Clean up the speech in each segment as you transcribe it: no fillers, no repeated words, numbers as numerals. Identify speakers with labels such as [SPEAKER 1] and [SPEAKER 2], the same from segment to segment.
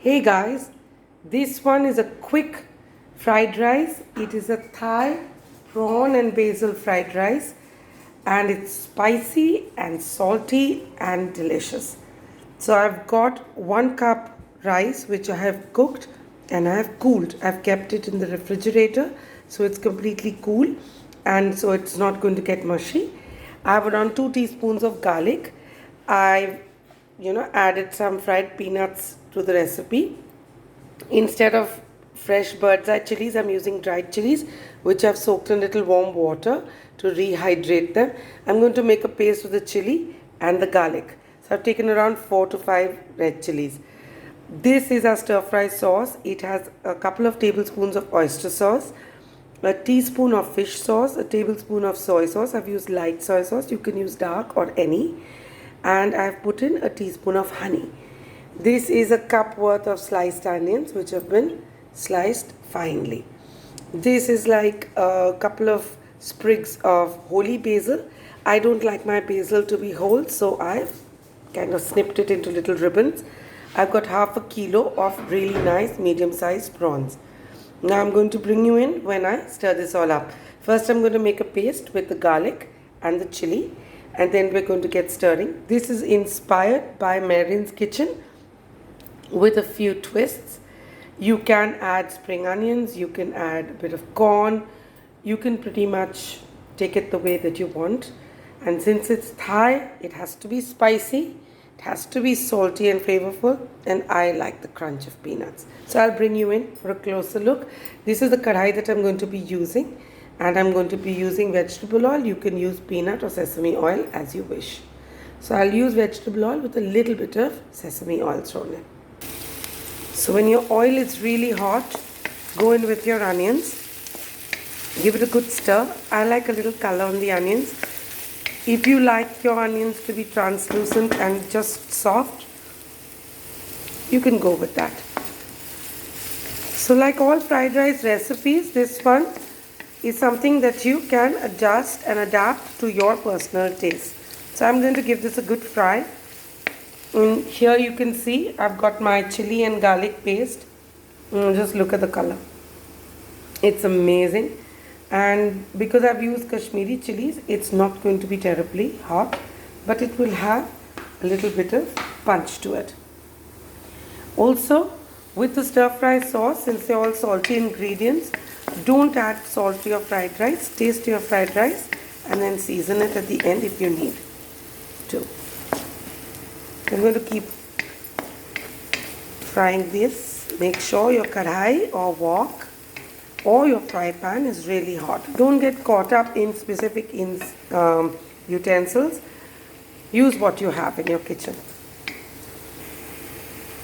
[SPEAKER 1] Hey guys, this one is a quick fried rice. It is a Thai prawn and basil fried rice, and it's spicy and salty and delicious. So I've got 1 cup rice which I have cooked and I have cooled. I've kept it in the refrigerator so it's completely cool and so it's not going to get mushy. I have around 2 teaspoons of garlic. I've added some fried peanuts to the recipe. Instead of fresh bird's eye chilies, I'm using dried chilies which I've soaked in little warm water to rehydrate them. I'm going to make a paste with the chili and the garlic. So I've taken around 4 to 5 red chilies. This is our stir fry sauce. It has a couple of tablespoons of oyster sauce, a teaspoon of fish sauce, a tablespoon of soy sauce. I've used light soy sauce. You can use dark or any. And I've put in a teaspoon of honey. This is a cup worth of sliced onions which have been sliced finely. This is like a couple of sprigs of holy basil. I don't like my basil to be whole, so I've kind of snipped it into little ribbons. I've got half a kilo of really nice medium-sized prawns. Now I'm going to bring you in when I stir this all up. First I'm going to make a paste with the garlic and the chili, and then we're going to get stirring. This is inspired by Marin's Kitchen with a few twists. You can add spring onions, you can add a bit of corn, you can pretty much take it the way that you want. And since it's Thai, it has to be spicy, it has to be salty and flavorful, and I like the crunch of peanuts. So I'll bring you in for a closer look. This is the kadhai that I'm going to be using, and I'm going to be using vegetable oil. You can use peanut or sesame oil as you wish. So I'll use vegetable oil with a little bit of sesame oil thrown in. So when your oil is really hot, go in with your onions. Give it a good stir. I like a little color on the onions. If you like your onions to be translucent and just soft, you can go with that. So like all fried rice recipes, this one is something that you can adjust and adapt to your personal taste. So I'm going to give this a good fry. And here you can see I've got my chili and garlic paste. Just look at the color. It's amazing. And because I've used Kashmiri chilies, it's not going to be terribly hot, but it will have a little bit of punch to it. Also, with the stir fry sauce, since they're all salty ingredients, don't add salt to your fried rice. Taste your fried rice and then season it at the end if you need to. I'm going to keep frying this. Make sure your kadhai or wok or your fry pan is really hot. Don't get caught up in specific utensils. Use what you have in your kitchen.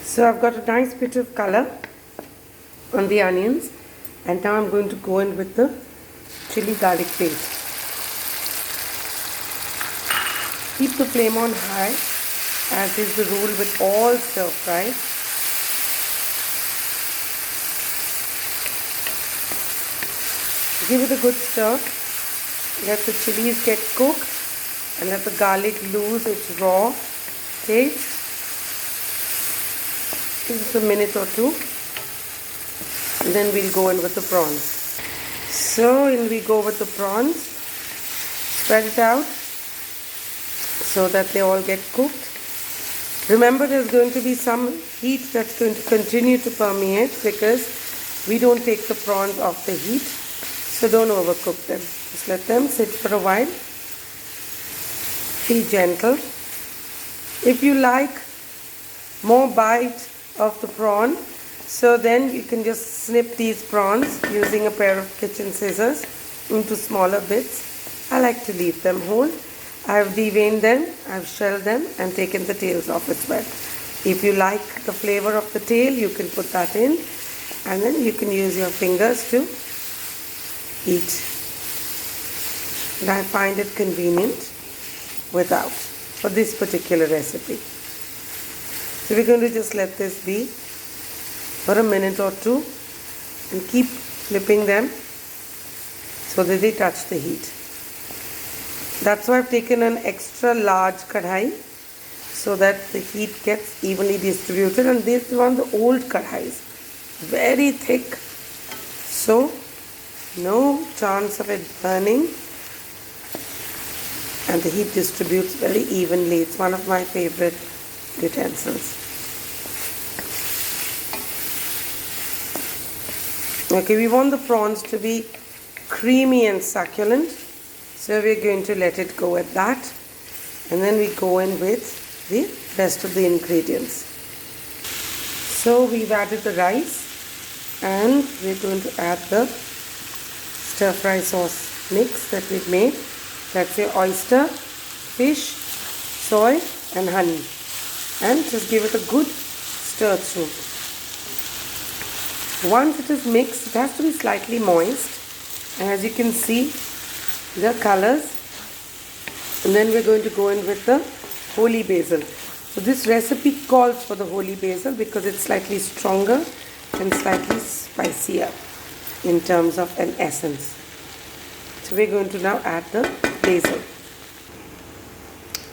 [SPEAKER 1] So I've got a nice bit of color on the onions, and now I'm going to go in with the chili garlic paste. Keep the flame on high, as is the rule with all stir fries. Give it a good stir. Let the chilies get cooked and let the garlic lose its raw taste. Give it a minute or two. And then we'll go in with the prawns. So in we go with the prawns. Spread it out so that they all get cooked. Remember, there's going to be some heat that's going to continue to permeate because we don't take the prawns off the heat. So don't overcook them. Just let them sit for a while. Be gentle. If you like more bite of the prawn, so then you can just snip these prawns using a pair of kitchen scissors into smaller bits. I like to leave them whole. I've deveined them, I've shelled them and taken the tails off as well. If you like the flavor of the tail, you can put that in, and then you can use your fingers to eat. And I find it convenient without for this particular recipe. So we're going to just let this be for a minute or two and keep flipping them so that they touch the heat. That's why I've taken an extra large kadhai so that the heat gets evenly distributed. And this is one of the old kadhais, very thick, so no chance of it burning, and the heat distributes very evenly. It's one of my favorite utensils. Okay, we want the prawns to be creamy and succulent, so we're going to let it go at that, and then we go in with the rest of the ingredients. So we've added the rice, and we're going to add the stir fry sauce mix that we've made. That's your oyster, fish, soy and honey, and just give it a good stir through. Once it is mixed, it has to be slightly moist, and as you can see the colors. And then we're going to go in with the holy basil. So this recipe calls for the holy basil because it's slightly stronger and slightly spicier in terms of an essence. So we're going to now add the basil.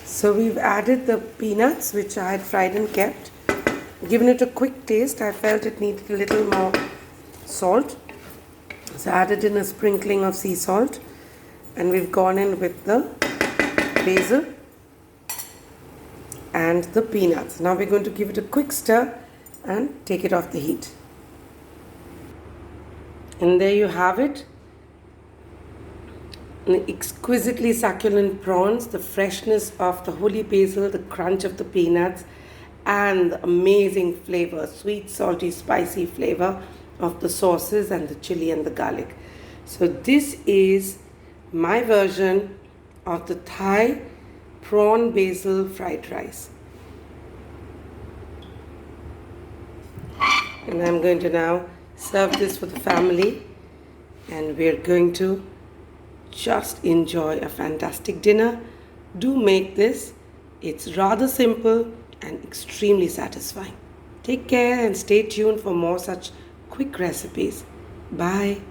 [SPEAKER 1] So we've added the peanuts, which I had fried and kept. Given it a quick taste, I felt it needed a little more salt. So I added in a sprinkling of sea salt, and we've gone in with the basil and the peanuts. Now we're going to give it a quick stir and take it off the heat. And there you have it. The exquisitely succulent prawns, the freshness of the holy basil, the crunch of the peanuts, and the amazing flavor, sweet, salty, spicy flavor of the sauces and the chili and the garlic. So this is my version of the Thai prawn basil fried rice. And I'm going to now serve this for the family, and we're going to just enjoy a fantastic dinner. Do make this. It's rather simple and extremely satisfying. Take care and stay tuned for more such quick recipes. Bye.